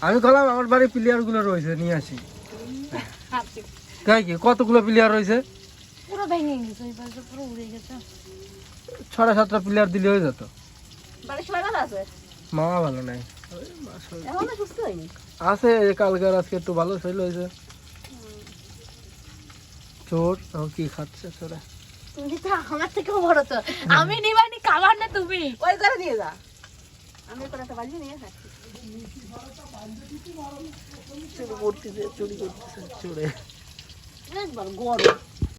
আমি বললাম আমার বাড়ি প্লেয়ার গুলো রয়েছে নিয়ে আসি। কতগুলো প্লেয়ার রয়েছে? পুরো ভেঙে গেছে, পুরো উড়ে গেছে। 6-7টা প্লেয়ার দিলে হয়ে যেত। মা ভালো নাই আছে, কালকে আজকে একটু ভালো ছিল হয়েছে। চোর কি খাচ্ছে চোরা? তুমি তো আমার থেকেও বড় চোর। আমি নিবানি খাবার না, তুমি ওই করে নিয়ে যা। আমি কটা বাজি নিয়ে খাচ্ছি। চুরি করতেছে, চুরি করতেছে চোরে। একবার গরম